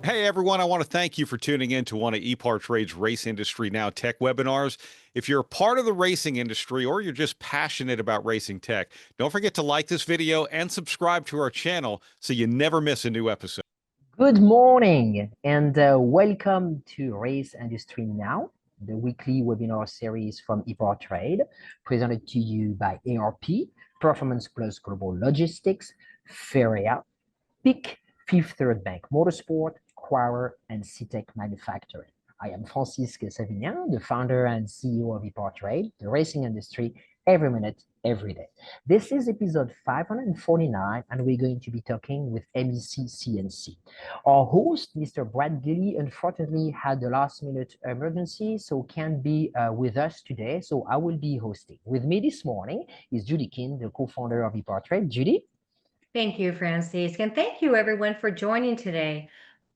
Hey everyone, I want to thank you for tuning in to one of ePartrade's Race Industry Now Tech webinars. If you're a part of the racing industry or you're just passionate about racing tech, don't forget to like this video and subscribe to our channel so you never miss a new episode. Good morning and welcome to Race Industry Now, the weekly webinar series from ePartrade, presented to you by ARP, Performance Plus Global Logistics, Feria, PIC, Fifth Third Bank Motorsport, Quire, and CTEC Manufacturing. I am Francisque Savignan, the founder and CEO of ePartrade, the racing industry, every minute, every day. This is episode 549, and we're going to be talking with MEC CNC. Our host, Mr. Brad Gilly, unfortunately had a last-minute emergency, so can't be with us today, so I will be hosting. With me this morning is Judy King, the co-founder of ePartrade. Judy? Thank you, Francisque, and thank you everyone for joining today.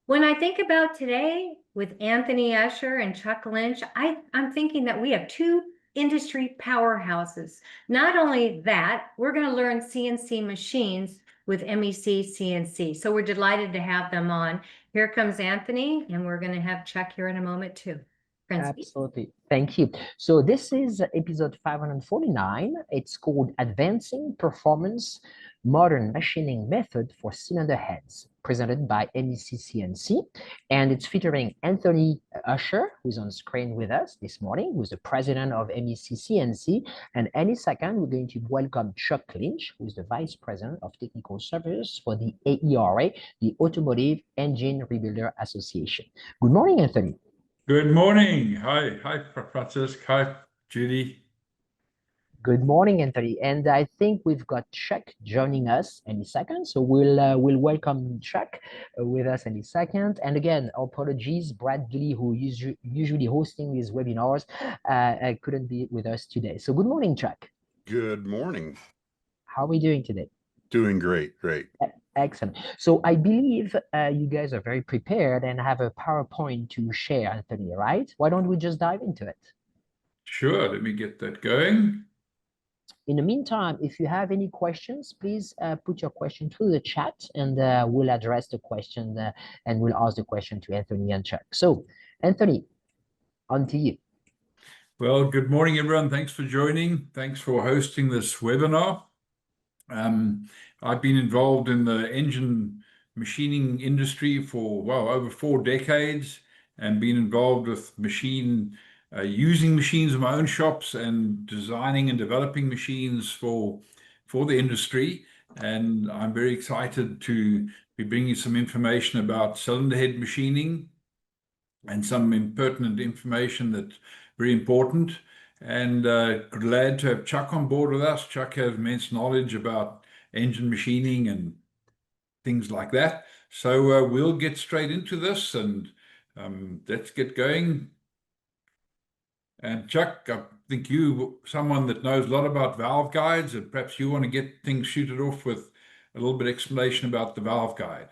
When I think about today with Anthony Usher and Chuck Lynch, I'm thinking that we have two industry powerhouses. Not only that, we're going to learn CNC machines with MEC CNC. So we're delighted to have them on. Here comes Anthony, and we're going to have Chuck here in a moment too. Francisque? Absolutely. Thank you. So this is episode 549. It's called Advancing Performance Modern Machining Method for Cylinder Heads, presented by MEC CNC. And it's featuring Anthony Usher, who's on screen with us this morning, who's the president of MEC CNC. And any second, we're going to welcome Chuck Lynch, who's the vice president of technical service for the AERA, the Automotive Engine Rebuilder Association. Good morning, Anthony. Good morning. Hi, Francisque. Hi, Judy. Good morning, Anthony. And I think we've got Chuck joining us any second. So we'll welcome Chuck with us any second. And again, apologies, Brad Gilly, who is usually hosting these webinars, couldn't be with us today. So good morning, Chuck. Good morning. How are we doing today? Doing great, great. Excellent. So I believe you guys are very prepared and have a PowerPoint to share, Anthony, right? Why don't we just dive into it? Sure, let me get that going. In the meantime, if you have any questions, please put your question through the chat, and we'll address the question and we'll ask the question to Anthony and Chuck. So, Anthony, on to you. Well, good morning, everyone. Thanks for joining. Thanks for hosting this webinar. I've been involved in the engine machining industry for, well, over 4 decades, and been involved with using machines in my own shops and designing and developing machines for the industry. And I'm very excited to be bringing some information about cylinder head machining and some pertinent information that's very important. And glad to have Chuck on board with us. Chuck has immense knowledge about engine machining and things like that. So we'll get straight into this, and let's get going. And Chuck, I think you, someone that knows a lot about valve guides, and perhaps you want to get things shooted off with a little bit of explanation about the valve guide.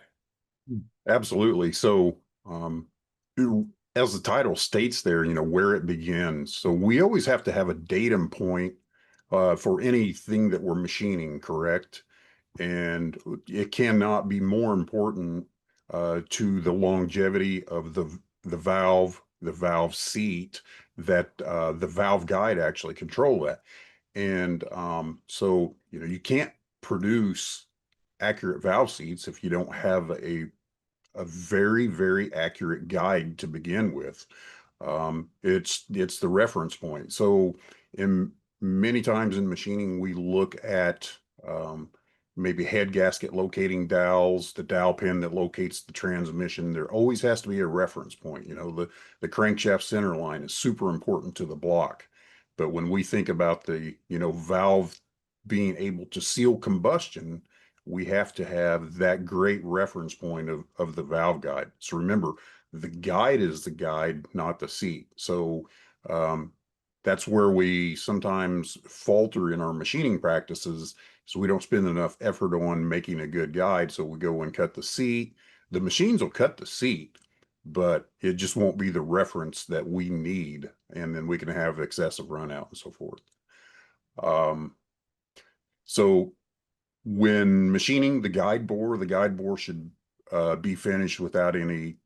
Absolutely. So as the title states there, where it begins. So we always have to have a datum point for anything that we're machining, correct? And it cannot be more important to the longevity of the valve seat, that the valve guide actually control that. And so you can't produce accurate valve seats if you don't have a very, very accurate guide to begin with. It's the reference point. So many times in machining, we look at maybe head gasket locating dowels, the dowel pin that locates the transmission. There always has to be a reference point. The crankshaft center line is super important to the block. But when we think about the, valve being able to seal combustion, we have to have that great reference point of the valve guide. So remember, the guide is the guide, not the seat. So that's where we sometimes falter in our machining practices. So we don't spend enough effort on making a good guide. So we go and cut the seat. The machines will cut the seat, but it just won't be the reference that we need. And then we can have excessive runout and so forth. So when machining the guide bore should be finished without any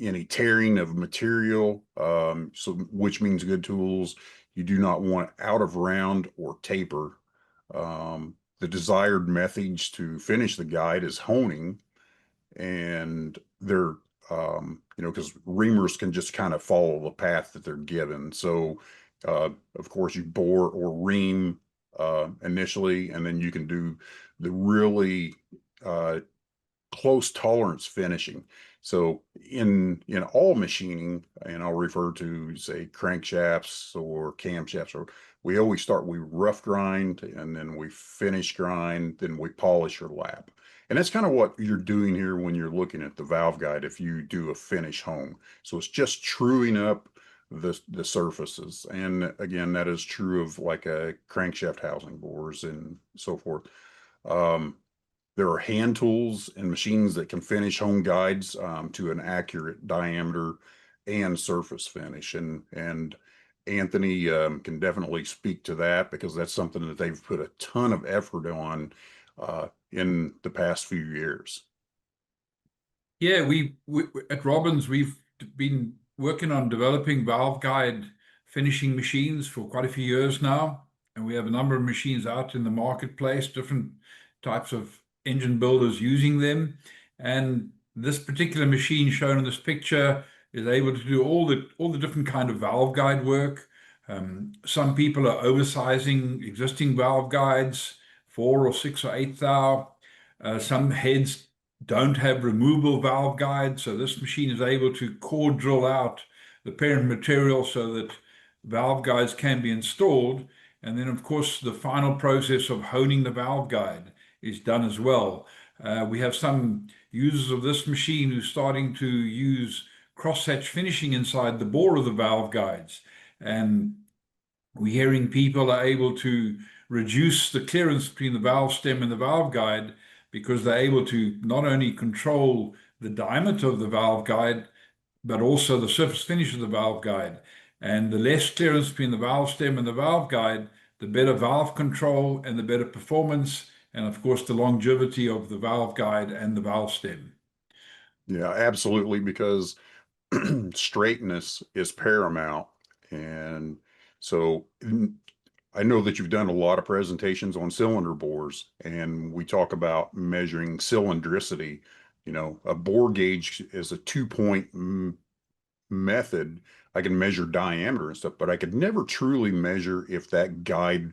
any tearing of material, so which means good tools. You do not want out of round or taper. The desired methods to finish the guide is honing, and they're because reamers can just kind of follow the path that they're given. So of course you bore or ream initially, and then you can do the really close tolerance finishing. So in all machining, and I'll refer to say crankshafts or camshafts, or we always start, we rough grind, and then we finish grind, then we polish or lap. And that's kind of what you're doing here when you're looking at the valve guide if you do a finish hone. So it's just truing up the surfaces. And again, that is true of like a crankshaft housing bores and so forth. There are hand tools and machines that can finish hone guides to an accurate diameter and surface finish. And Anthony can definitely speak to that because that's something that they've put a ton of effort on in the past few years. Yeah, we at Robbins, we've been working on developing valve guide finishing machines for quite a few years now. And we have a number of machines out in the marketplace, different types of engine builders using them. And this particular machine shown in this picture is able to do all the different kind of valve guide work. Some people are oversizing existing valve guides, 4 or 6 or 8 thou. Some heads don't have removable valve guides, so this machine is able to core drill out the parent material so that valve guides can be installed. And then, of course, the final process of honing the valve guide is done as well. We have some users of this machine who's starting to use cross-hatch finishing inside the bore of the valve guides. And we're hearing people are able to reduce the clearance between the valve stem and the valve guide because they're able to not only control the diameter of the valve guide, but also the surface finish of the valve guide. And the less clearance between the valve stem and the valve guide, the better valve control and the better performance, and of course the longevity of the valve guide and the valve stem. Yeah, absolutely, because straightness is paramount. And so I know that you've done a lot of presentations on cylinder bores, and we talk about measuring cylindricity. A bore gauge is a 2-point method. I can measure diameter and stuff, but I could never truly measure if that guide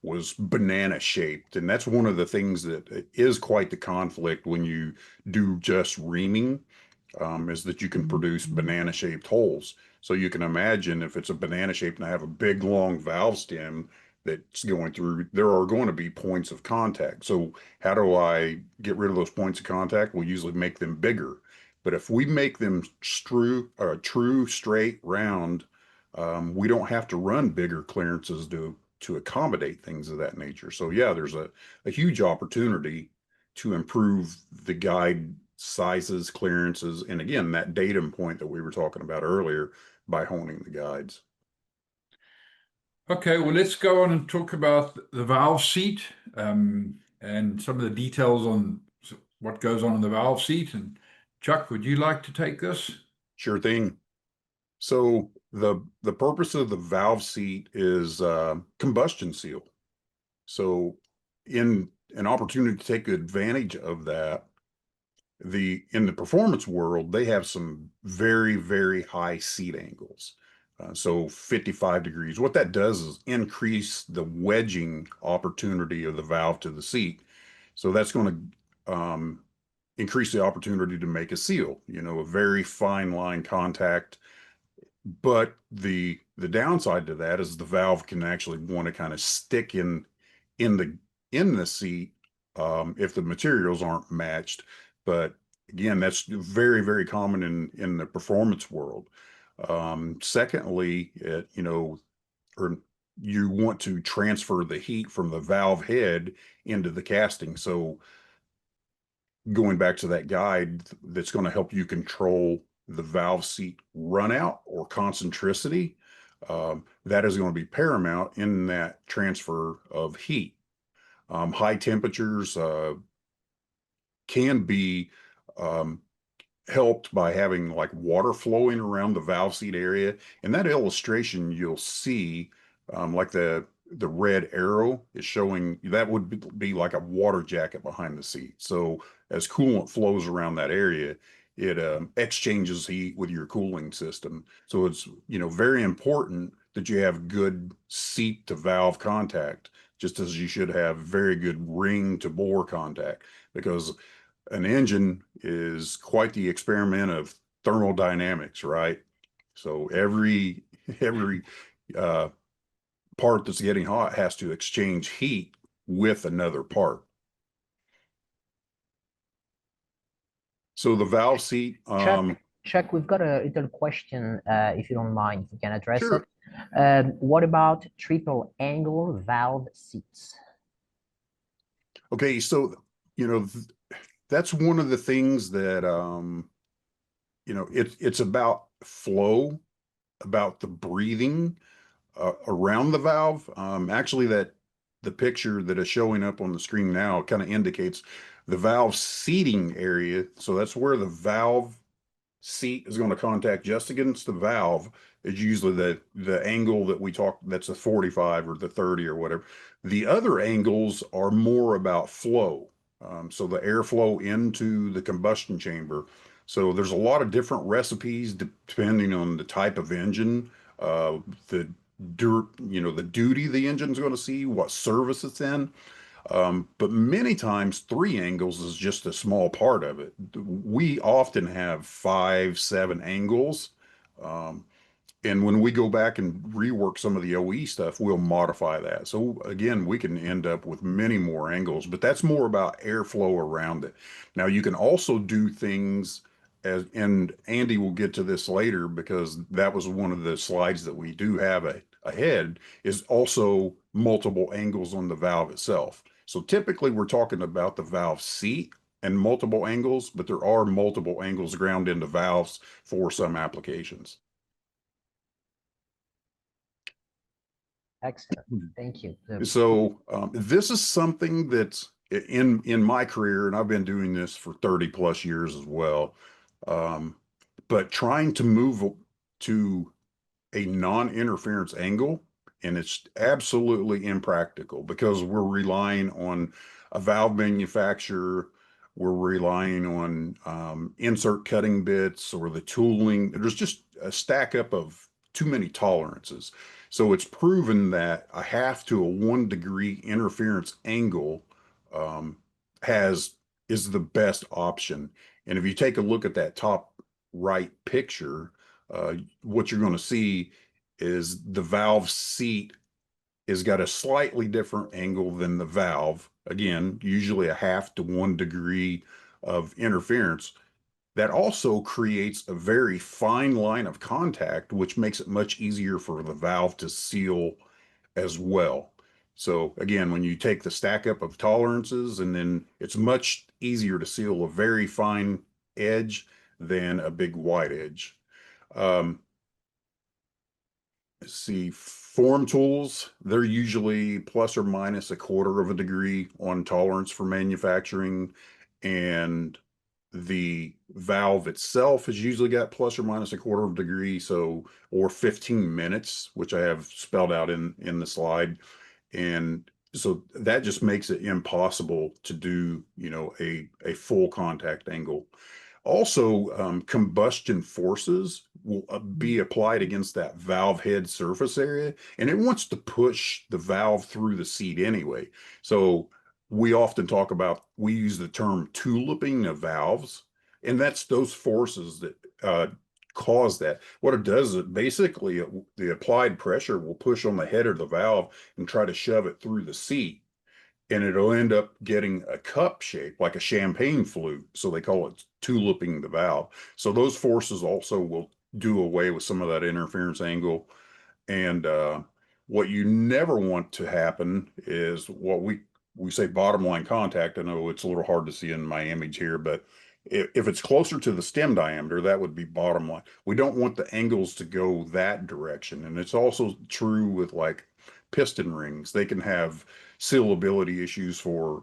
was banana shaped. And that's one of the things that is quite the conflict when you do just reaming, is that you can produce banana shaped holes. So you can imagine if it's a banana shape and I have a big long valve stem that's going through, there are going to be points of contact. So how do I get rid of those points of contact? We usually make them bigger. But if we make them true, straight, round, we don't have to run bigger clearances to accommodate things of that nature. So yeah, there's a huge opportunity to improve the guide sizes, clearances, and again, that datum point that we were talking about earlier by honing the guides. Okay, well, let's go on and talk about the valve seat and some of the details on what goes on in the valve seat. And Chuck, would you like to take this? Sure thing. So the purpose of the valve seat is combustion seal. So in an opportunity to take advantage of that, in the performance world, they have some very, very high seat angles. So 55 degrees. What that does is increase the wedging opportunity of the valve to the seat. So that's going to increase the opportunity to make a seal, a very fine line contact. But the downside to that is the valve can actually want to kind of stick in the seat if the materials aren't matched. But again, that's very, very common in the performance world. Secondly, or you want to transfer the heat from the valve head into the casting. So going back to that guide, that's going to help you control the valve seat runout or concentricity. That is going to be paramount in that transfer of heat. High temperatures can be helped by having like water flowing around the valve seat area. In that illustration, you'll see like the red arrow is showing that would be like a water jacket behind the seat. So as coolant flows around that area, it exchanges heat with your cooling system. So it's, you know, very important that you have good seat to valve contact, just as you should have very good ring to bore contact, because an engine is quite the experiment of thermodynamics, right? So every uh, part that's getting hot has to exchange heat with another part. So the valve seat, Chuck, we've got a little question, if you don't mind, if you can address it. sure. What about triple angle valve seats? Okay, so you know that's one of the things that you know it's about flow, about the breathing around the valve. Actually, that the picture that is showing up on the screen now kind of indicates the valve seating area. So that's where the valve seat is going to contact just against the valve. Is usually the angle that we talk, that's a 45 or the 30 or whatever. The other angles are more about flow. So the airflow into the combustion chamber. So there's a lot of different recipes depending on the type of engine, the you know, the duty the engine's going to see, what service it's in. But many times, three angles is just a small part of it. We often have 5, 7 angles. Um, and when we go back and rework some of the OE stuff, we'll modify that. So again, we can end up with many more angles, but that's more about airflow around it. Now you can also do things as, and Andy will get to this later because that was one of the slides that we do have ahead, is also multiple angles on the valve itself. So typically we're talking about the valve seat and multiple angles, but there are multiple angles ground into valves for some applications. Excellent. Thank you. So this is something that's in my career, and I've been doing this for 30 plus years as well. But trying to move to a non-interference angle, and it's absolutely impractical because we're relying on a valve manufacturer, we're relying on insert cutting bits or the tooling. There's just a stack up of too many tolerances. So it's proven that a half to a 1 degree interference angle um, is the best option. And if you take a look at that top right picture, what you're going to see is the valve seat has got a slightly different angle than the valve. Again, usually a half to 1 degree of interference. That also creates a very fine line of contact, which makes it much easier for the valve to seal as well. So again, when you take the stack up of tolerances, and then it's much easier to seal a very fine edge than a big wide edge. Let's see, form tools, they're usually plus or minus a quarter of a degree on tolerance for manufacturing. And the valve itself has usually got plus or minus a quarter of a degree, so, or 15 minutes, which I have spelled out in the slide. And so that just makes it impossible to do, you know, a full contact angle. Also, combustion forces will be applied against that valve head surface area, and it wants to push the valve through the seat anyway. So we often talk about, we use the term tuliping of valves, and that's those forces that cause that. What it does is basically the applied pressure will push on the head of the valve and try to shove it through the seat, and it'll end up getting a cup shape like a champagne flute. So they call it tuliping the valve. So those forces also will do away with some of that interference angle. And what you never want to happen is what we say bottom line contact. I know it's a little hard to see in my image here, but if it's closer to the stem diameter, that would be bottom line. We don't want the angles to go that direction. And it's also true with like piston rings. They can have sealability issues for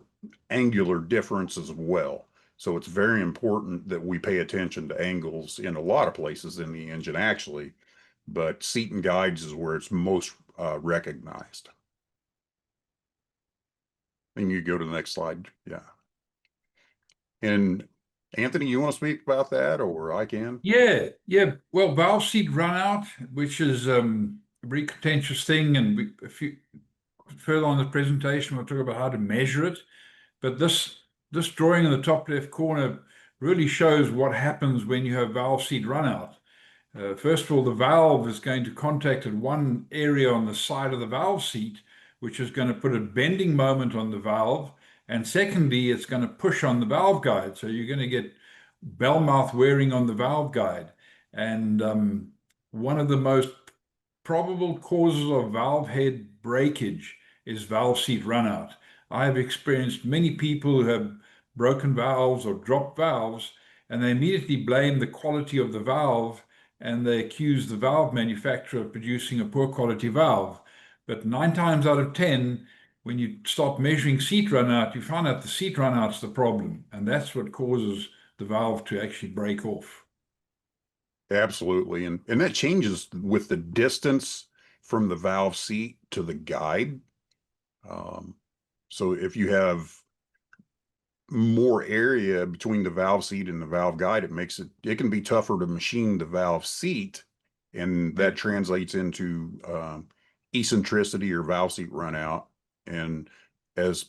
angular difference as well. So it's very important that we pay attention to angles in a lot of places in the engine actually, but seat and guides is where it's most recognized. And you go to the next slide. Yeah. And Anthony, you want to speak about that, or I can? Yeah, yeah. Well, valve seat runout, which is a very contentious thing, and a few further on the presentation, we'll talk about how to measure it. But this drawing in the top left corner really shows what happens when you have valve seat runout. First of all, the valve is going to contact at one area on the side of the valve seat, which is going to put a bending moment on the valve. And secondly, it's going to push on the valve guide. So you're going to get bell mouth wearing on the valve guide. And one of the most probable causes of valve head breakage is valve seat runout. I have experienced many people who have broken valves or dropped valves, and they immediately blame the quality of the valve, and they accuse the valve manufacturer of producing a poor quality valve. But 9 times out of 10, when you start measuring seat runout, you find out the seat runout's the problem, and that's what causes the valve to actually break off. Absolutely. And that changes with the distance from the valve seat to the guide. So if you have more area between the valve seat and the valve guide, it can be tougher to machine the valve seat, and that translates into eccentricity or valve seat runout. And as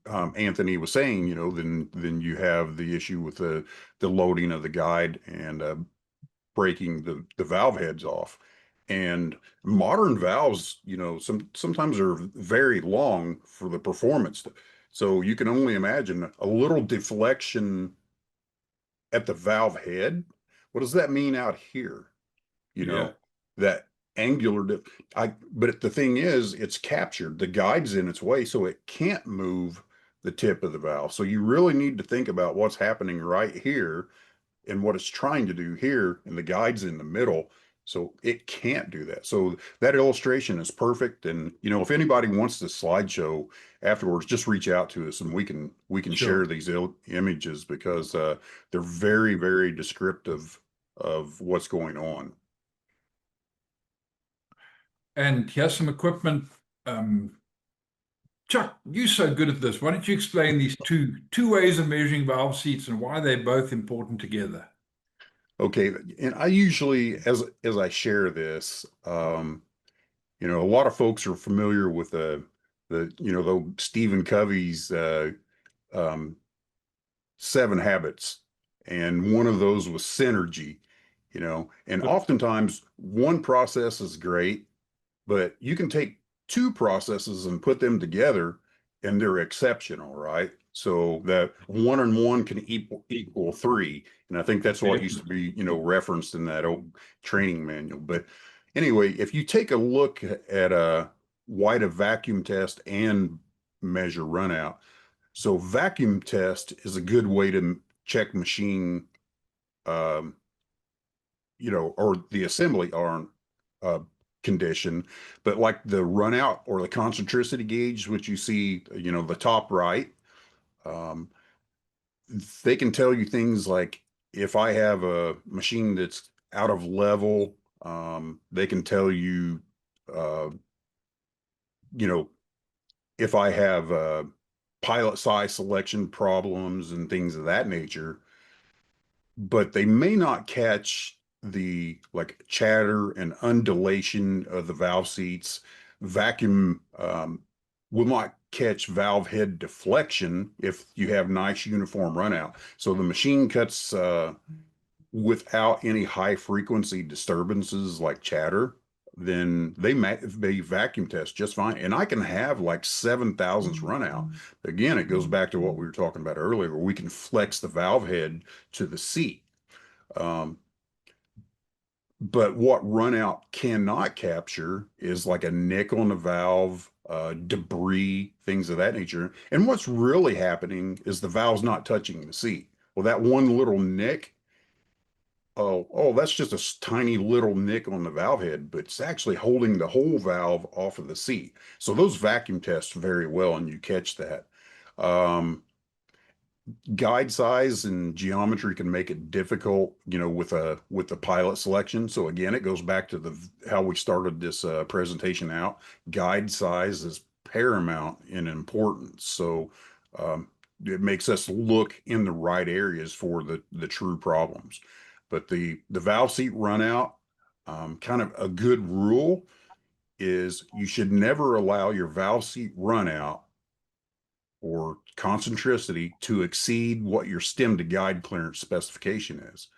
Anthony was saying, you know, then you have the issue with the loading of the guide and breaking the valve heads off. And modern valves, you know, sometimes are very long for the performance. So you can only imagine a little deflection at the valve head. What does that mean out here? You know, that angular but the thing is, it's captured. The guide's in its way, so it can't move the tip of the valve. So you really need to think about what's happening right here and what it's trying to do here, and the guide's in the middle, so it can't do that. So that illustration is perfect. And you know, if anybody wants this slideshow afterwards, just reach out to us and we can share these images, because they're very, very descriptive of what's going on. And here's some equipment. Chuck, you're so good at this. Why don't you explain these two ways of measuring valve seats and why they're both important together? Okay, and I usually, as I share this, you know, a lot of folks are familiar with the you know, the Stephen Covey's 7 habits, and one of those was synergy. You know, and oftentimes one process is great, but you can take 2 processes and put them together and they're exceptional, right? So that 1 and 1 can equal 3. And I think that's what used to be, you know, referenced in that old training manual. But anyway, if you take a look at why to vacuum test and measure runout. So vacuum test is a good way to check machine, you know, or the assembly arm condition. But like the runout or the concentricity gauge, which you see, you know, the top right, they can tell you things like, if I have a machine that's out of level, they can tell you, you know, if I have pilot size selection problems and things of that nature. But they may not catch the like chatter and undulation of the valve seats. Vacuum will not catch valve head deflection if you have nice uniform runout. So the machine cuts without any high frequency disturbances like chatter, then they vacuum test just fine. And I can have like 7,000ths runout. Again, it goes back to what we were talking about earlier, where we can flex the valve head to the seat. But what runout cannot capture is like a nick on the valve, debris, things of that nature. And what's really happening is the valve's not touching the seat. Well, that one little nick, oh, that's just a tiny little nick on the valve head, but it's actually holding the whole valve off of the seat. So those vacuum test very well, and you catch that. guide size and geometry can make it difficult, with the pilot selection. So again, it goes back to how we started this presentation out. Guide size is paramount in importance. So it makes us look in the right areas for the true problems. But the valve seat runout, kind of a good rule is you should never allow your valve seat runout or concentricity to exceed what your stem to guide clearance specification is.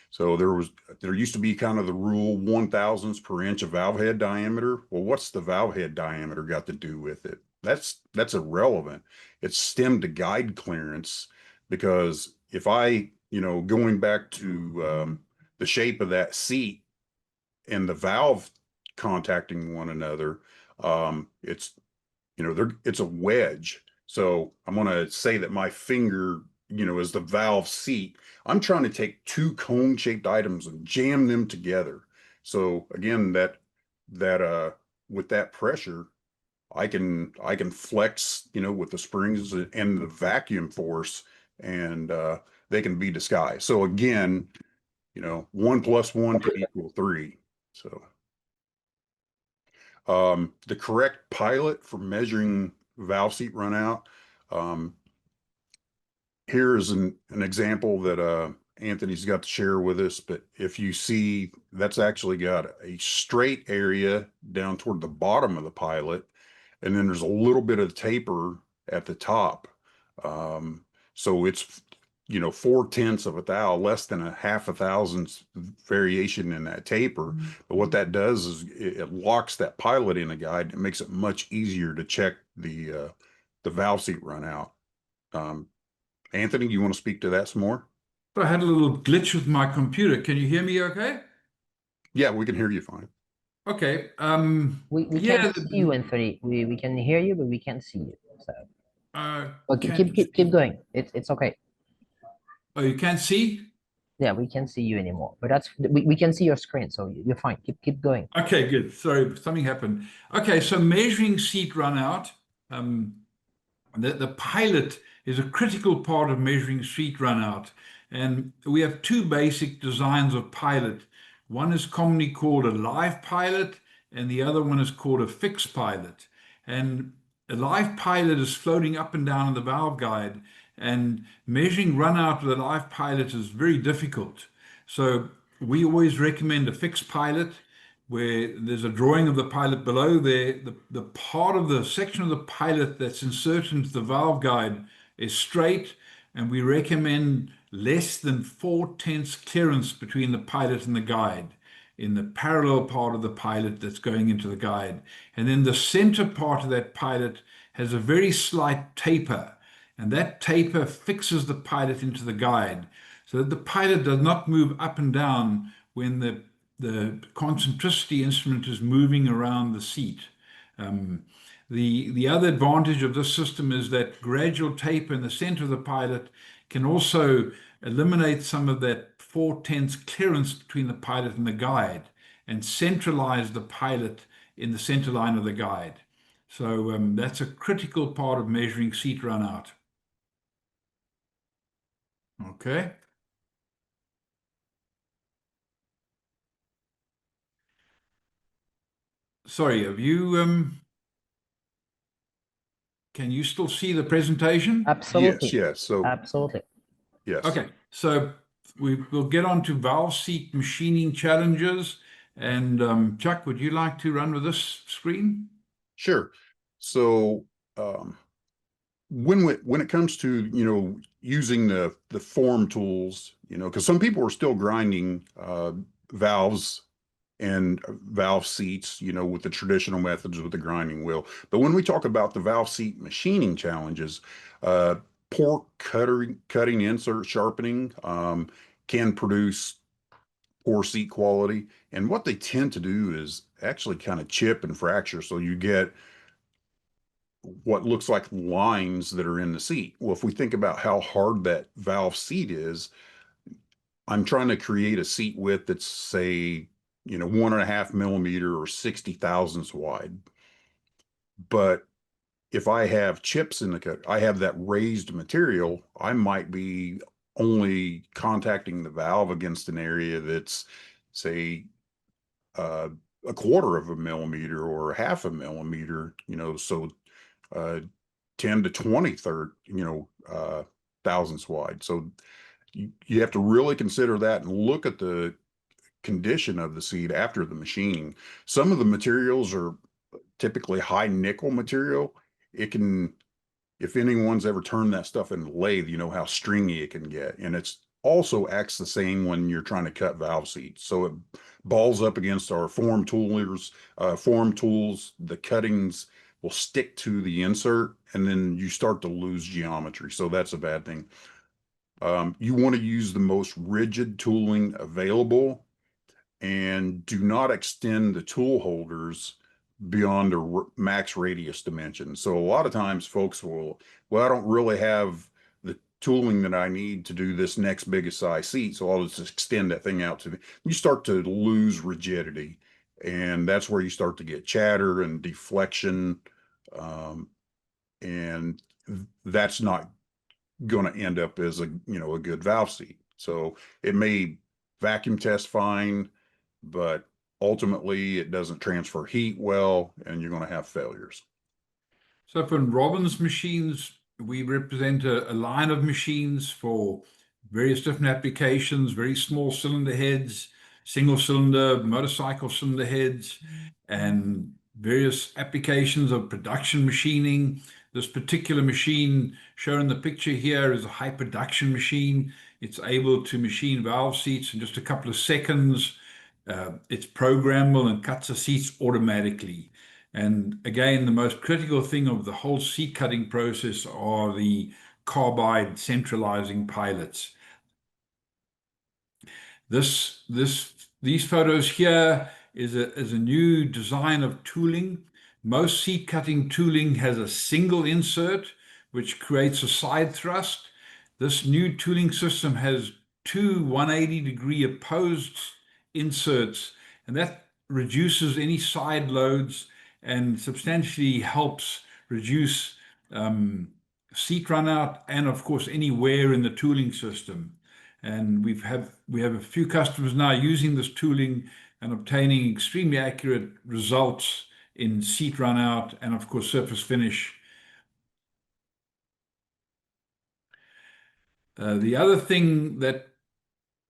So there used to be kind of the rule 1/1000ths per inch of valve head diameter. Well, what's the valve head diameter got to do with it? That's irrelevant. It's stem to guide clearance, because if going back to the shape of that seat and the valve contacting one another, it's it's a wedge. So I'm going to say that my finger, is the valve seat. I'm trying to take two cone-shaped items and jam them together. So again, with that pressure, I can flex, with the springs and the vacuum force, and they can be disguised. So again, 1 + 1 could equal 3. So the correct pilot for measuring valve seat runout. Here is an example that Anthony's got to share with us, but if you see, that's actually got a straight area down toward the bottom of the pilot, and then there's a little bit of taper at the top. So it's 4/10 of a thou, less than a half a thousandth variation in that taper. But what that does is it locks that pilot in a guide. It makes it much easier to check the valve seat runout. Anthony, you want to speak to that some more? I had a little glitch with my computer. Can you hear me okay? Yeah, we can hear you fine. Okay. We Yeah. can't see you, Anthony. We can hear you, but we can't see you. So okay, Can, keep going. It's okay. oh, you can't see? Yeah, we can't see you anymore. But we can see your screen, so you're fine. Keep going. Okay, good. Sorry, something happened. Okay, so measuring seat runout. The pilot is a critical part of measuring seat runout. And we have two basic designs of pilot. One is commonly called a live pilot, and the other one is called a fixed pilot. And a live pilot is floating up and down in the valve guide, and measuring runout with a live pilot is very difficult. So we always recommend a fixed pilot, where there's a drawing of the pilot below there. The part of the section of the pilot that's inserted into the valve guide is straight, and we recommend less than 4/10 clearance between the pilot and the guide in the parallel part of the pilot that's going into the guide. And then the center part of that pilot has a very slight taper, and that taper fixes the pilot into the guide so that the pilot does not move up and down when the concentricity instrument is moving around the seat. The other advantage of this system is that gradual taper in the center of the pilot can also eliminate some of that 4/10 clearance between the pilot and the guide and centralize the pilot in the center line of the guide. So that's a critical part of measuring seat runout. Okay. Sorry, have you, can you still see the presentation? Absolutely. Yes. So Absolutely. yes. Okay, so we'll get on to valve seat machining challenges. And Chuck, would you like to run with this screen? Sure. So when it comes to using the form tools, because some people are still grinding valves and valve seats, with the traditional methods with the grinding wheel. But when we talk about the valve seat machining challenges, poor cutting insert sharpening can produce poor seat quality. And what they tend to do is actually kind of chip and fracture. So you get what looks like lines that are in the seat. Well, if we think about how hard that valve seat is, I'm trying to create a seat width that's, say, 1.5 millimeter or 60 thousandths wide. But if I have chips in the cut, I have that raised material, I might be only contacting the valve against an area that's, say, uh, a quarter of a millimeter or half a millimeter, so uh, 10 to 20 thousandths wide. So you have to really consider that and look at the condition of the seed after the machining. Some of the materials are typically high nickel material. It can, if anyone's ever turned that stuff in a lathe, you know how stringy it can get. And it's also acts the same when you're trying to cut valve seats. So it balls up against our form tools. The cuttings will stick to the insert, and then you start to lose geometry. So that's a bad thing. You want to use the most rigid tooling available, and do not extend the tool holders beyond a max radius dimension. So a lot of times folks will, well, I don't really have the tooling that I need to do this next biggest size seat, so I'll just extend that thing out to, you start to lose rigidity. And that's where you start to get chatter and deflection. And that's not going to end up as a good valve seat. So it may vacuum test fine, but ultimately it doesn't transfer heat well, and you're going to have failures. So for Robbins machines, we represent a line of machines for various different applications, very small cylinder heads, single cylinder, motorcycle cylinder heads, and various applications of production machining. This particular machine shown in the picture here is a high production machine. It's able to machine valve seats in just a couple of seconds. It's programmable and cuts the seats automatically. And again, the most critical thing of the whole seat cutting process are the carbide centralizing pilots. These photos here is a new design of tooling. Most seat cutting tooling has a single insert, which creates a side thrust. This new tooling system has two 180-degree opposed inserts, and that reduces any side loads and substantially helps reduce seat runout and, of course, any wear in the tooling system. And we have a few customers now using this tooling and obtaining extremely accurate results in seat runout and, of course, surface finish. The other thing that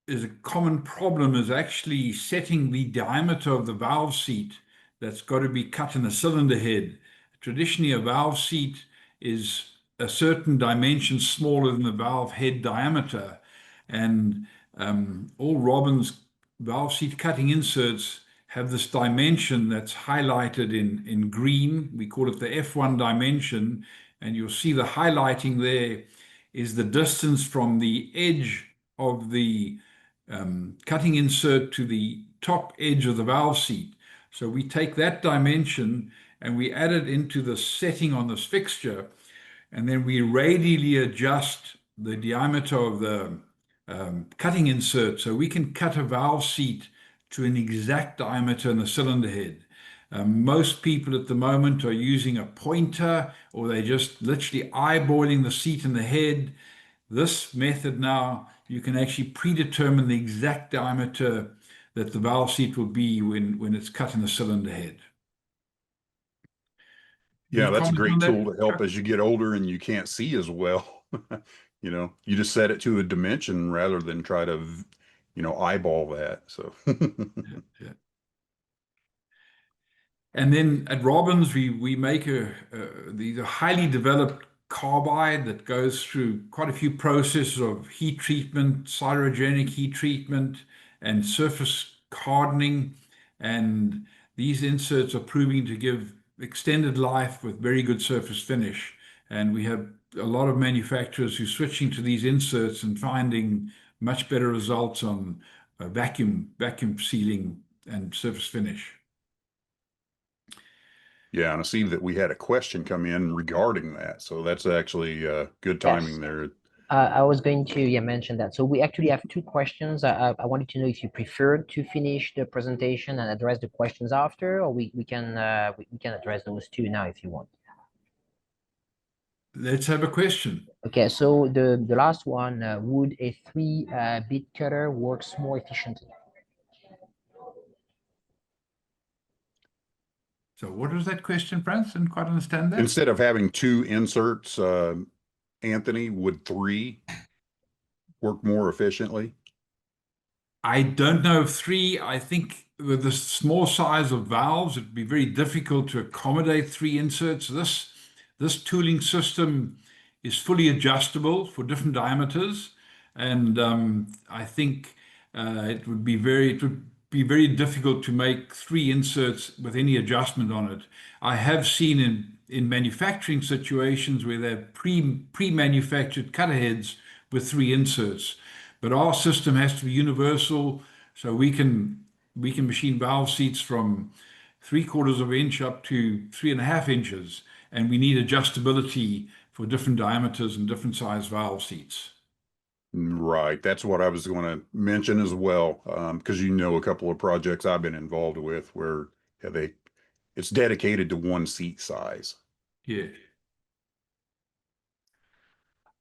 is a common problem is actually setting the diameter of the valve seat that's got to be cut in the cylinder head. Traditionally, a valve seat is a certain dimension smaller than the valve head diameter, and all Robbins valve seat cutting inserts have this dimension that's highlighted in green. We call it the F1 dimension, and you'll see the highlighting there is the distance from the edge of the cutting insert to the top edge of the valve seat. So we take that dimension and we add it into the setting on this fixture, and then we radially adjust the diameter of the cutting insert so we can cut a valve seat to an exact diameter in the cylinder head. Most people at the moment are using a pointer, or they're just literally eyeballing the seat and the head. This method now, you can actually predetermine the exact diameter that the valve seat will be when it's cut in the cylinder head. Yeah, that's a great tool to help Chuck? as you get older and you can't see as well. You just set it to a dimension rather than try to, eyeball that. So Yeah. And then at Robbins, we make these highly developed carbide that goes through quite a few processes of heat treatment, cytogenic heat treatment, and surface hardening. And these inserts are proving to give extended life with very good surface finish. And we have a lot of manufacturers who are switching to these inserts and finding much better results on vacuum sealing and surface finish. yeah, and I see that we had a question come in regarding that. So that's actually good timing there. I was going to mention that. So we actually have two questions. I wanted to know if you prefer to finish the presentation and address the questions after, or we can address those two now if you want. Let's have a question. Okay, so the last one, would a 3 bit cutter works more efficiently? So what was that question, Franz? Didn't quite understand that. Instead of having 2 inserts, Anthony, would 3 work more efficiently? I don't know of 3. I think with the small size of valves, it'd be very difficult to accommodate 3 inserts. This tooling system is fully adjustable for different diameters, and I think it would be very difficult to make 3 inserts with any adjustment on it. I have seen in manufacturing situations where they've pre-manufactured cutter heads with 3 inserts. But our system has to be universal, so we can machine valve seats from 3/4 of an inch up to 3.5 inches, and we need adjustability for different diameters and different size valve seats. Right. That's what I was going to mention as well, because a couple of projects I've been involved with where it's dedicated to one seat size. Yeah.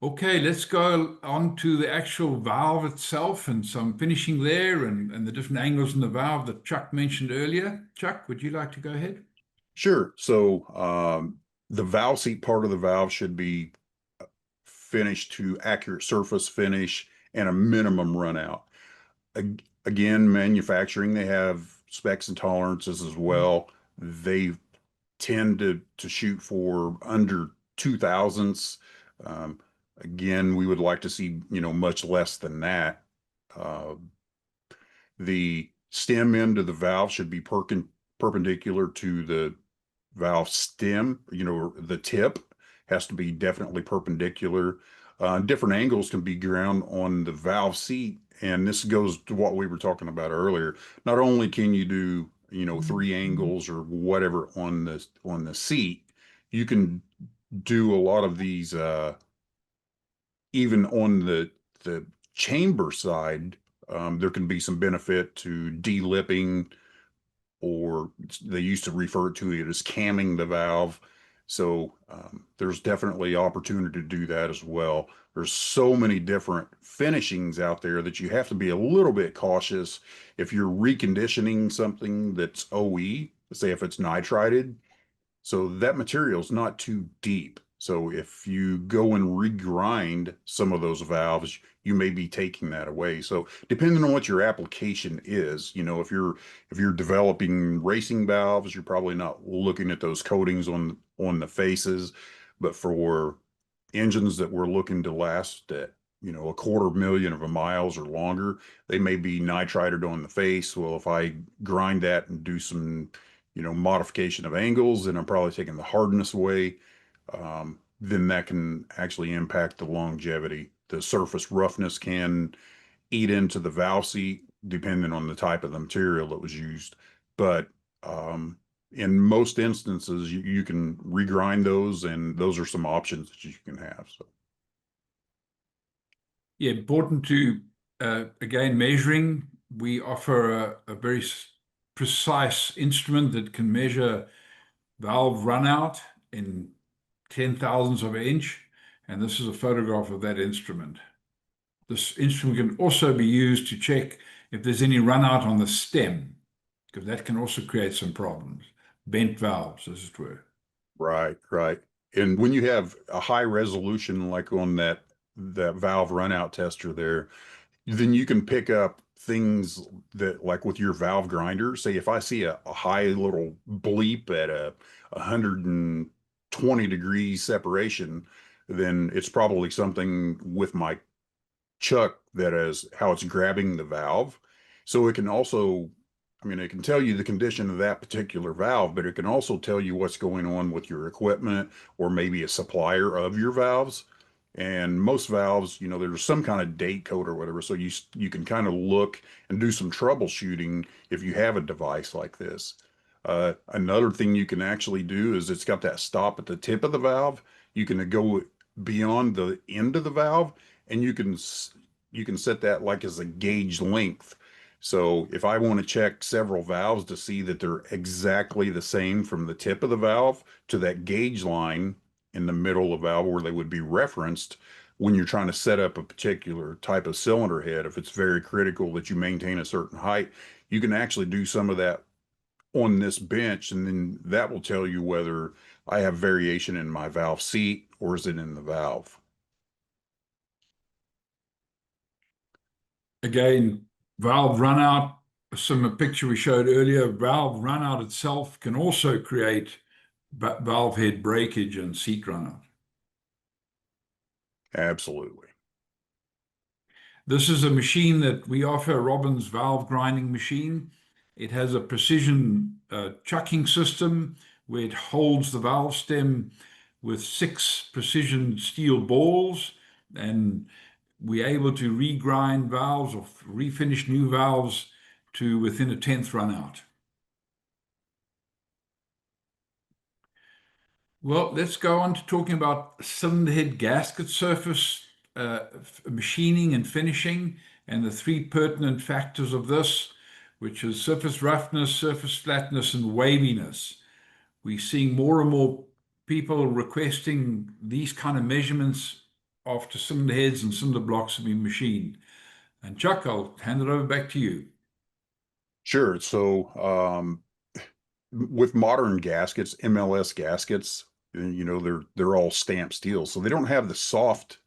Okay, let's go on to the actual valve itself and some finishing there and the different angles in the valve that Chuck mentioned earlier. Chuck, would you like to go ahead? Sure. So the valve seat part of the valve should be finished to accurate surface finish and a minimum runout. Again, manufacturing, they have specs and tolerances as well. They tend to shoot for under 2 thousandths. Again, we would like to see, much less than that. The stem end of the valve should be perpendicular to the valve stem. The tip has to be definitely perpendicular. Different angles can be ground on the valve seat, and this goes to what we were talking about earlier. Not only can you do 3 angles or whatever on the seat, you can do a lot of these even on the chamber side. There can be some benefit to de-lipping, or they used to refer to it as camming the valve. So there's definitely opportunity to do that as well. There's so many different finishings out there that you have to be a little bit cautious. If you're reconditioning something that's OE, say if it's nitrided, so that material is not too deep. So if you go and regrind some of those valves, you may be taking that away. So depending on what your application is, if you're developing racing valves, you're probably not looking at those coatings on the faces. But for engines that we're looking to last at, 250,000 of a miles or longer, they may be nitrided on the face. Well, if I grind that and do some modification of angles, and I'm probably taking the hardness away, then that can actually impact the longevity. The surface roughness can eat into the valve seat depending on the type of the material that was used. But in most instances, you can regrind those, and those are some options that you can have. So. Yeah, important to, again, measuring. We offer a very precise instrument that can measure valve runout in 10,000ths of an inch, and this is a photograph of that instrument. This instrument can also be used to check if there's any runout on the stem, because that can also create some problems. Bent valves, as it were. Right, right. And when you have a high resolution, like on that valve runout tester there, then you can pick up things that, like with your valve grinder, say if I see a high little bleep at a 120 degrees separation, then it's probably something with my chuck that is how it's grabbing the valve. So it can also, it can tell you the condition of that particular valve, but it can also tell you what's going on with your equipment or maybe a supplier of your valves. And most valves, there's some kind of date code or whatever, so you can kind of look and do some troubleshooting if you have a device like this. Another thing you can actually do is it's got that stop at the tip of the valve. You can go beyond the end of the valve, and you can set that like as a gauge length. So if I want to check several valves to see that they're exactly the same from the tip of the valve to that gauge line, in the middle of the valve where they would be referenced when you're trying to set up a particular type of cylinder head. If it's very critical that you maintain a certain height, you can actually do some of that on this bench, and then that will tell you whether I have variation in my valve seat or is it in the valve. Again, valve runout, a similar picture we showed earlier, valve runout itself can also create valve head breakage and seat runout. Absolutely. This is a machine that we offer, Robin's valve grinding machine. It has a precision chucking system where it holds the valve stem with 6 precision steel balls, and we're able to regrind valves or refinish new valves to within a 10th run out. Well, let's go on to talking about cylinder head gasket surface machining and finishing, and the 3 pertinent factors of this, which is surface roughness, surface flatness, and waviness. We're seeing more and more people requesting these kind of measurements after cylinder heads and cylinder blocks have been machined. And Chuck, I'll hand it over back to you. Sure. So with modern gaskets, MLS gaskets, you know, they're all stamped steel, so they don't have the soft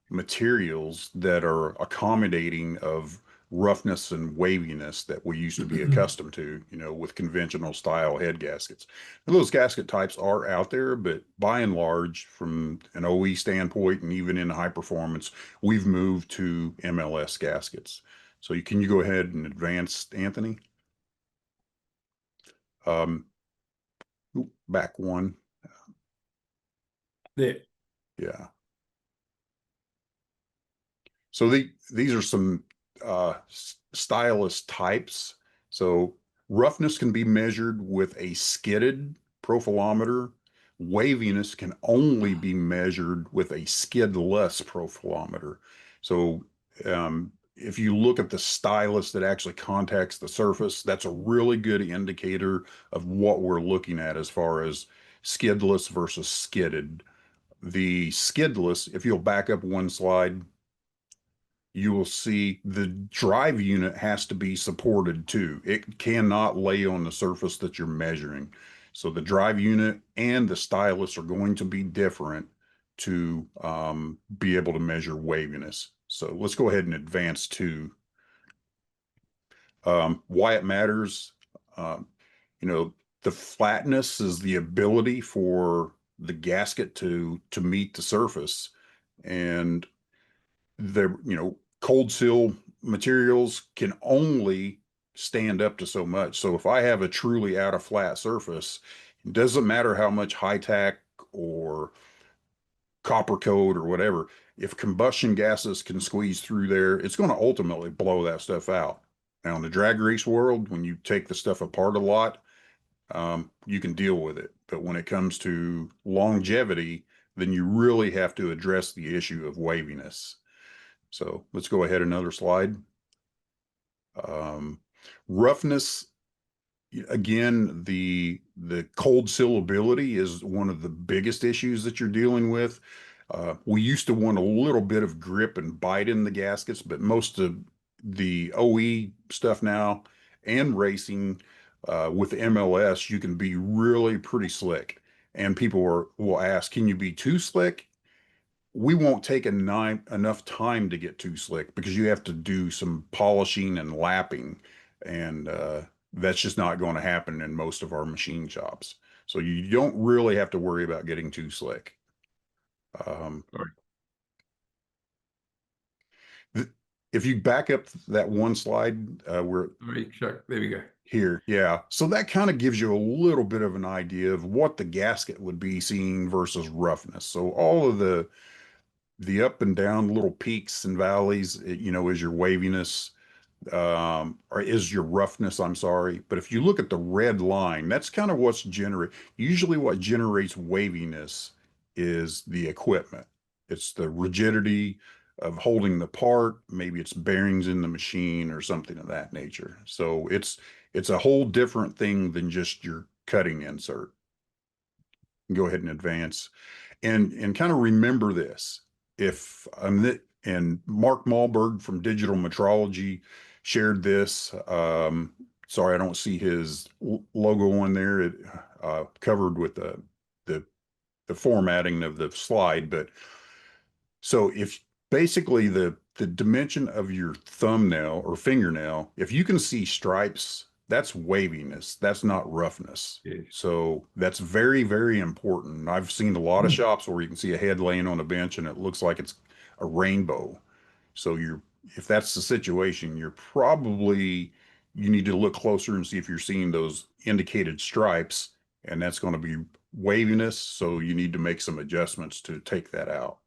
materials that are accommodating of roughness and waviness that we used to be accustomed to, you know, with conventional style head gaskets. And those gasket types are out there, but by and large, from an OE standpoint and even in high performance, we've moved to MLS gaskets. So can you go ahead and advance, Anthony? Back one. There. Yeah. So these are some stylus types. So roughness can be measured with a skidded profilometer. Waviness can only be measured with a skidless profilometer. So if you look at the stylus that actually contacts the surface, that's a really good indicator of what we're looking at as far as skidless versus skidded. The skidless, if you'll back up one slide, you will see the drive unit has to be supported too. It cannot lay on the surface that you're measuring. So the drive unit and the stylus are going to be different to be able to measure waviness. So let's go ahead and advance to why it matters. You know, the flatness is the ability for the gasket to meet the surface, and cold seal materials can only stand up to so much. So if I have a truly out of flat surface, it doesn't matter how much high tack or copper coat or whatever, if combustion gases can squeeze through there, it's going to ultimately blow that stuff out. Now in the drag race world, when you take the stuff apart a lot, you can deal with it. But when it comes to longevity, then you really have to address the issue of waviness. So let's go ahead another slide. Roughness, again, the cold sealability is one of the biggest issues that you're dealing with. We used to want a little bit of grip and bite in the gaskets, but most of the OE stuff now and racing with the MLS, you can be really pretty slick. And people will ask, can you be too slick? We won't take enough time to get too slick because you have to do some polishing and lapping, and that's just not going to happen in most of our machine shops. So you don't really have to worry about getting too slick. If you back up that one slide, where Chuck, there we go. Here, yeah. So that kind of gives you a little bit of an idea of what the gasket would be seeing versus roughness. So all of the up and down little peaks and valleys, you know, is your waviness, or is your roughness, I'm sorry. But if you look at the red line, that's kind of usually what generates waviness is the equipment. It's the rigidity of holding the part, maybe it's bearings in the machine or something of that nature. So it's a whole different thing than just your cutting insert. Go ahead and advance. And kind of remember this. If and Mark Malberg from Digital Metrology shared this. Sorry, I don't see his logo on there. It covered with the formatting of the slide, but so if basically the dimension of your thumbnail or fingernail, if you can see stripes, that's waviness. That's not roughness. Yes. So that's very, very important. I've seen a lot of shops where you can see a head laying on a bench and it looks like it's a rainbow. So if that's the situation, you need to look closer and see if you're seeing those indicated stripes, and that's going to be waviness. So you need to make some adjustments to take that out.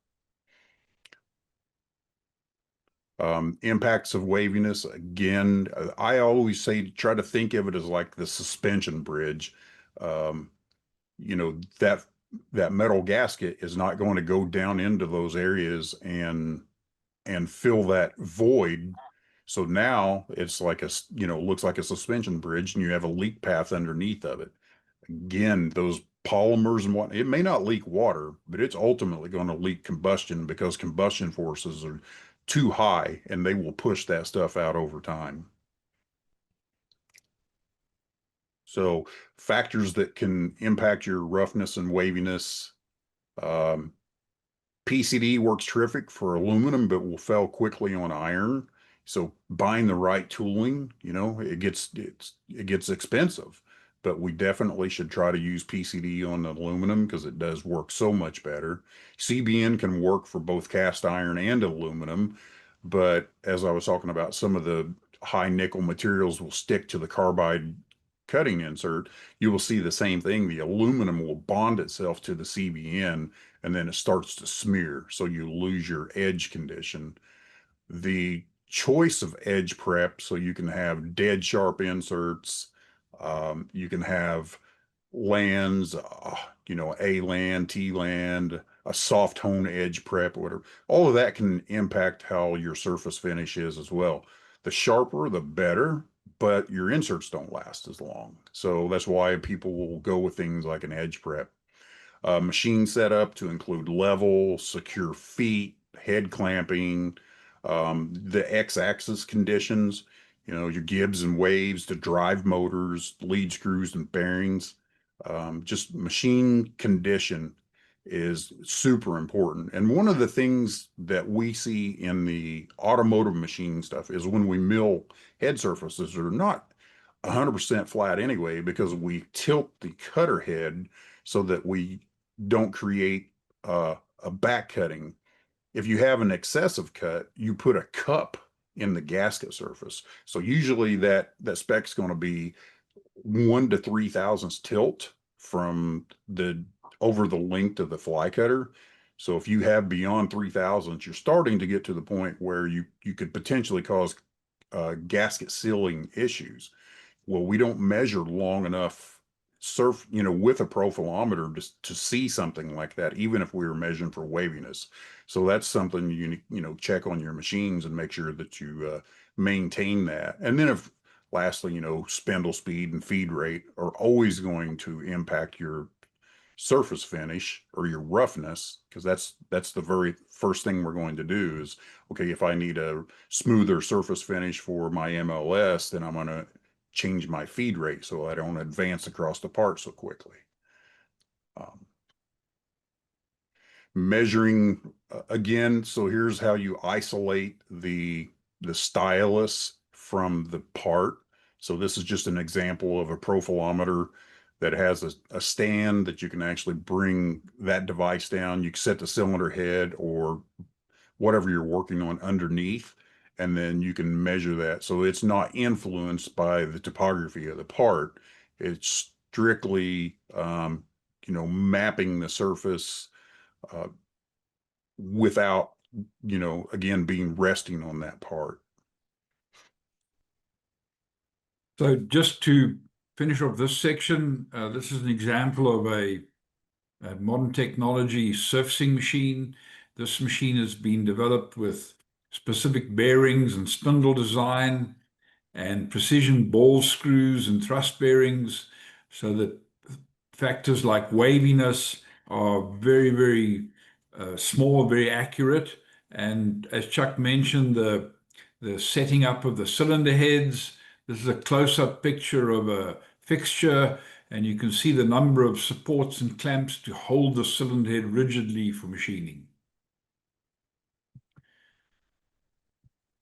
Impacts of waviness, again, I always say try to think of it as like the suspension bridge. You know, that metal gasket is not going to go down into those areas and fill that void. So now it's like looks like a suspension bridge, and you have a leak path underneath of it. Again, those polymers and what, it may not leak water, but it's ultimately going to leak combustion because combustion forces are too high and they will push that stuff out over time. So factors that can impact your roughness and waviness. PCD works terrific for aluminum, but will fail quickly on iron. So buying the right tooling, it gets expensive, but we definitely should try to use PCD on aluminum because it does work so much better. CBN can work for both cast iron and aluminum, but as I was talking about, some of the high nickel materials will stick to the carbide cutting insert. You will see the same thing. The aluminum will bond itself to the CBN and then it starts to smear. So you lose your edge condition. The choice of edge prep, so you can have dead sharp inserts, you can have lands, A land, T land, a soft hone edge prep, or whatever. All of that can impact how your surface finish is as well. The sharper, the better, but your inserts don't last as long. So that's why people will go with things like an edge prep. Machine setup to include level, secure feet, head clamping, the X-axis conditions, your gibs and waves, the drive motors, lead screws and bearings. Just machine condition is super important. And one of the things that we see in the automotive machine stuff is when we mill head surfaces, they're not 100% flat anyway, because we tilt the cutter head so that we don't create a back cutting. If you have an excessive cut, you put a cup in the gasket surface. So usually that spec's going to be 1 to 3 thousandths tilt from over the length of the fly cutter. So if you have beyond 3 thousandths, you're starting to get to the point where you could potentially cause gasket sealing issues. Well, we don't measure long enough with a profilometer to see something like that, even if we were measuring for waviness. So that's something you check on your machines and make sure that you maintain that. And then lastly, spindle speed and feed rate are always going to impact your surface finish or your roughness, because that's the very first thing we're going to do is, okay, if I need a smoother surface finish for my MLS, then I'm going to change my feed rate so I don't advance across the part so quickly. Measuring again, so here's how you isolate the stylus from the part. So this is just an example of a profilometer that has a stand that you can actually bring that device down. You can set the cylinder head or whatever you're working on underneath, and then you can measure that. So it's not influenced by the topography of the part. It's strictly, mapping the surface without, again, being resting on that part. So just to finish off this section, this is an example of a modern technology surfacing machine. This machine has been developed with specific bearings and spindle design and precision ball screws and thrust bearings, so that factors like waviness are very, very small, very accurate. And as Chuck mentioned, the setting up of the cylinder heads. This is a close-up picture of a fixture, and you can see the number of supports and clamps to hold the cylinder head rigidly for machining.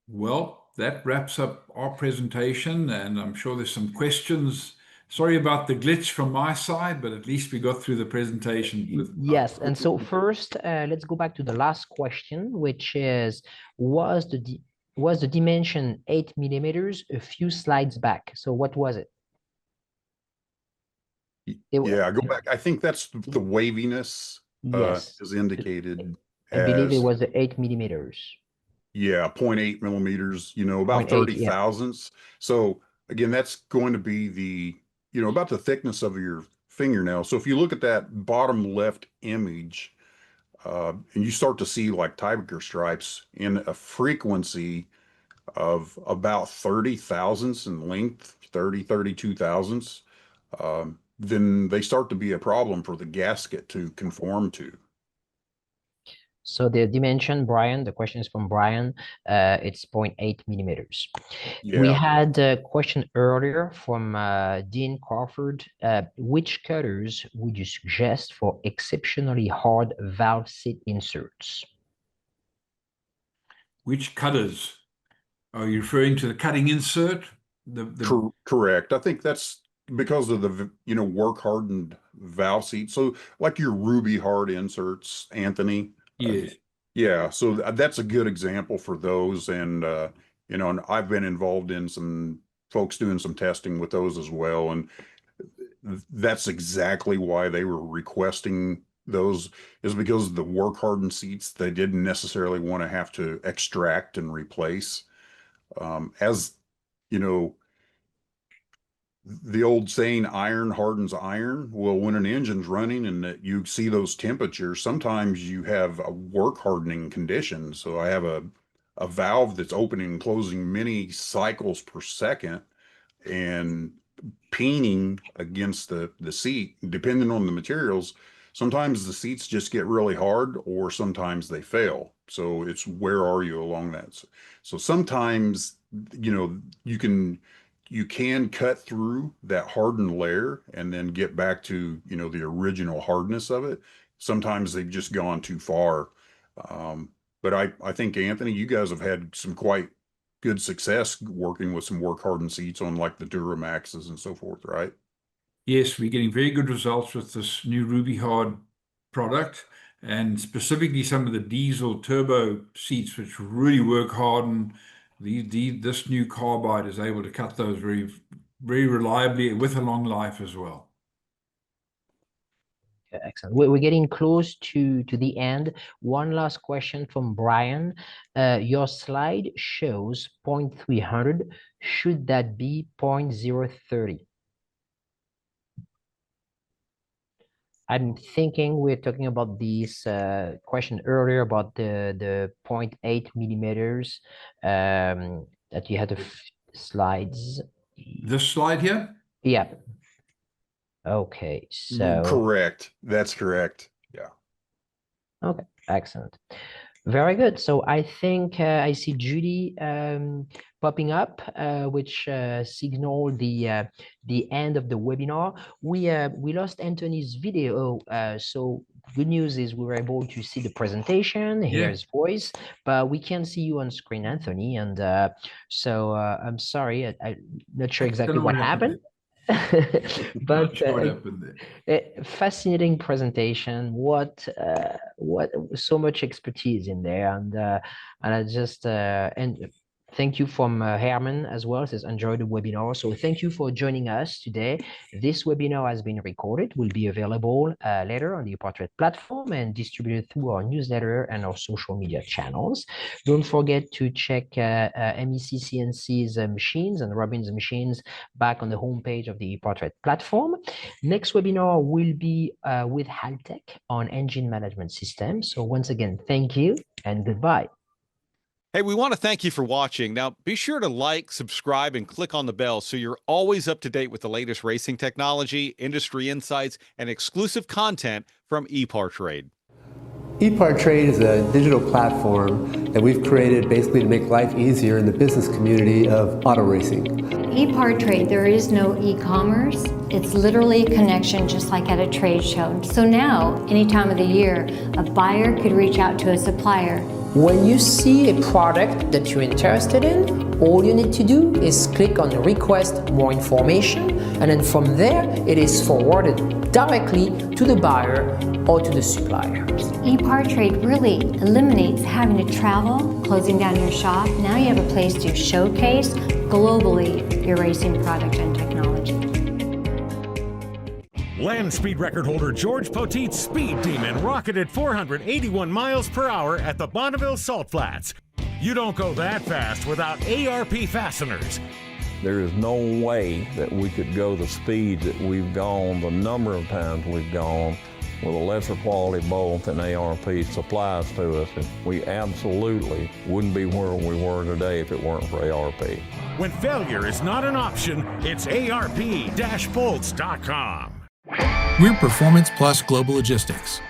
Well, that wraps up our presentation, and I'm sure there's some questions. Sorry about the glitch from my side, but at least we got through the presentation. Yes, and so first, let's go back to the last question, which is, was the dimension 8 millimeters a few slides back? So what was it? Yeah, go back. I think that's the waviness Yes, is indicated I believe it as, was the 8 millimeters. yeah, 0.8 millimeters, about 0.8, 30 yeah. thousandths. So again, that's going to be the, about the thickness of your fingernail. So if you look at that bottom left image, and you start to see like tiger stripes in a frequency of about 30 thousandths in length, 32 thousandths, then they start to be a problem for the gasket to conform to. So the dimension, Brian, the question is from Brian, it's 0.8 millimeters. Yeah. We had a question earlier from Dean Crawford. Which cutters would you suggest for exceptionally hard valve seat inserts? Which cutters? Are you referring to the cutting insert? Correct. I think that's because of the, work hardened valve seat. So like your ruby hard inserts, Anthony. Yes. Yeah. So that's a good example for those. And, and I've been involved in some folks doing some testing with those as well. And that's exactly why they were requesting those, is because the work hardened seats, they didn't necessarily want to have to extract and replace. As you know, the old saying, iron hardens iron. Well, when an engine's running and you see those temperatures, sometimes you have a work hardening condition. So I have a valve that's opening and closing many cycles per second and peening against the seat, depending on the materials. Sometimes the seats just get really hard, or sometimes they fail. So it's where are you along that? So sometimes, you can cut through that hardened layer and then get back to, the original hardness of it. Sometimes they've just gone too far. But I think, Anthony, you guys have had some quite good success working with some work hardened seats on like the Duramaxes and so forth, right? Yes, we're getting very good results with this new Ruby Hard product, and specifically some of the diesel turbo seats, which really work hard. And this new carbide is able to cut those very, very reliably with a long life as well. Excellent. We're getting close to the end. One last question from Brian. Your slide shows 0.300. Should that be 0.030? I'm thinking we're talking about this question earlier about the 0.8 millimeters that you had the slides. This slide here? Yeah. Okay, so Correct. That's correct. Yeah. okay, excellent. Very good. So I think I see Judy popping up, which signal the end of the webinar. We lost Anthony's video, so good news is we were able to see the presentation, hear his voice, but we can't see you on screen, Anthony. And so I'm sorry, I'm not sure exactly what happened. But fascinating presentation. What so much expertise in there, and I just and thank you from Herman as well. It says enjoy the webinar. So thank you for joining us today. This webinar has been recorded, will be available later on the ePortrait platform and distributed through our newsletter and our social media channels. Don't forget to check MEC CNC's machines and Robin's machines back on the homepage of the ePortrait platform. Next webinar will be with Haltech on engine management systems. So once again, thank you and goodbye. Hey, we want to thank you for watching. Now, be sure to like, subscribe, and click on the bell so you're always up to date with the latest racing technology, industry insights, and exclusive content from ePartrade. ePartrade is a digital platform that we've created basically to make life easier in the business community of auto racing. ePartrade, there is no e-commerce. It's literally a connection just like at a trade show. So now, any time of the year, a buyer could reach out to a supplier. When you see a product that you're interested in, all you need to do is click on request more information, and then from there it is forwarded directly to the buyer or to the supplier. ePartrade really eliminates having to travel, closing down your shop. Now you have a place to showcase globally your racing product and technology. Land speed record holder George Poteet's Speed Demon rocketed 481 miles per hour at the Bonneville Salt Flats. You don't go that fast without ARP fasteners. There is no way that we could go the speed that we've gone, the number of times we've gone, with a lesser quality bolt than ARP supplies to us. And we absolutely wouldn't be where we were today if it weren't for ARP. When failure is not an option, it's ARP-bolts.com. We're Performance Plus Global Logistics.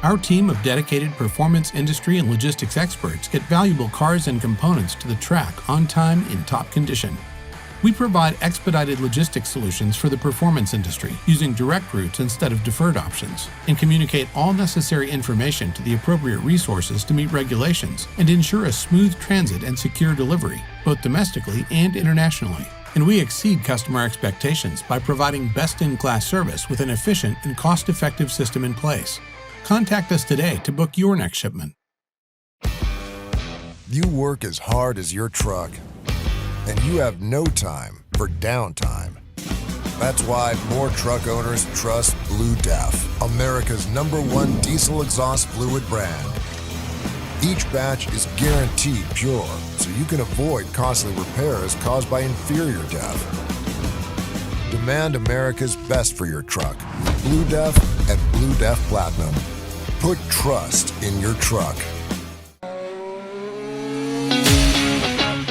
Our team of dedicated performance industry and logistics experts get valuable cars and components to the track on time in top condition. We provide expedited logistics solutions for the performance industry using direct routes instead of deferred options, and communicate all necessary information to the appropriate resources to meet regulations and ensure a smooth transit and secure delivery, both domestically and internationally. And we exceed customer expectations by providing best-in-class service with an efficient and cost-effective system in place. Contact us today to book your next shipment. You work as hard as your truck, and you have no time for downtime. That's why more truck owners trust Blue Def, America's #1 diesel exhaust fluid brand. Each batch is guaranteed pure, so you can avoid costly repairs caused by inferior DEF. Demand America's best for your truck. Blue Def and Blue Def Platinum. Put trust in your truck.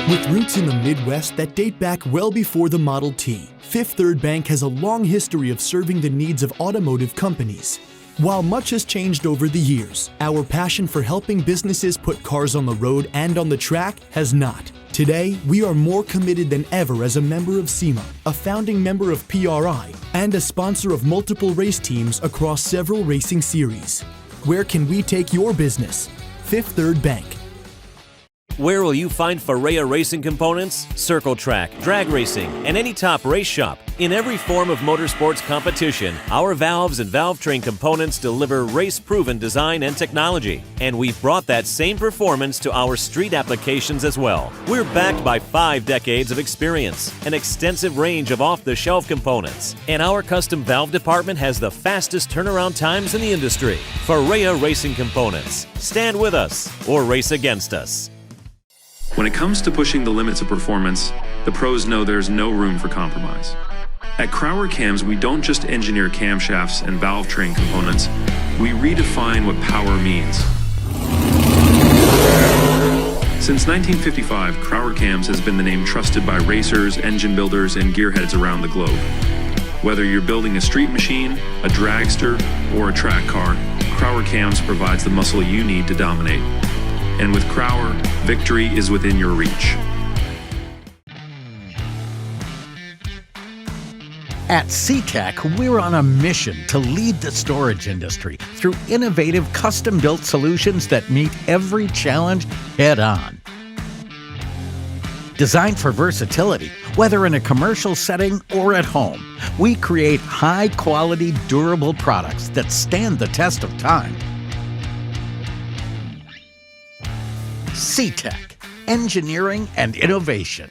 With roots in the Midwest that date back well before the Model T, Fifth Third Bank has a long history of serving the needs of automotive companies. While much has changed over the years, our passion for helping businesses put cars on the road and on the track has not. Today, we are more committed than ever as a member of SEMA, a founding member of PRI, and a sponsor of multiple race teams across several racing series. Where can we take your business? Fifth Third Bank. Where will you find Ferrea racing components? Circle track, drag racing, and any top race shop. In every form of motorsports competition, our valves and valve train components deliver race-proven design and technology. And we've brought that same performance to our street applications as well. We're backed by 5 decades of experience, an extensive range of off-the-shelf components, and our custom valve department has the fastest turnaround times in the industry. Ferrea Racing Components. Stand with us or race against us. When it comes to pushing the limits of performance, the pros know there's no room for compromise. At Crower Cams, we don't just engineer camshafts and valve train components, we redefine what power means. Since 1955, Crower Cams has been the name trusted by racers, engine builders, and gearheads around the globe. Whether you're building a street machine, a dragster, or a track car, Crower Cams provides the muscle you need to dominate. And with Crower, victory is within your reach. At SeaTech, we're on a mission to lead the storage industry through innovative custom-built solutions that meet every challenge head-on. Designed for versatility, whether in a commercial setting or at home, we create high-quality, durable products that stand the test of time. SeaTech, engineering and innovation.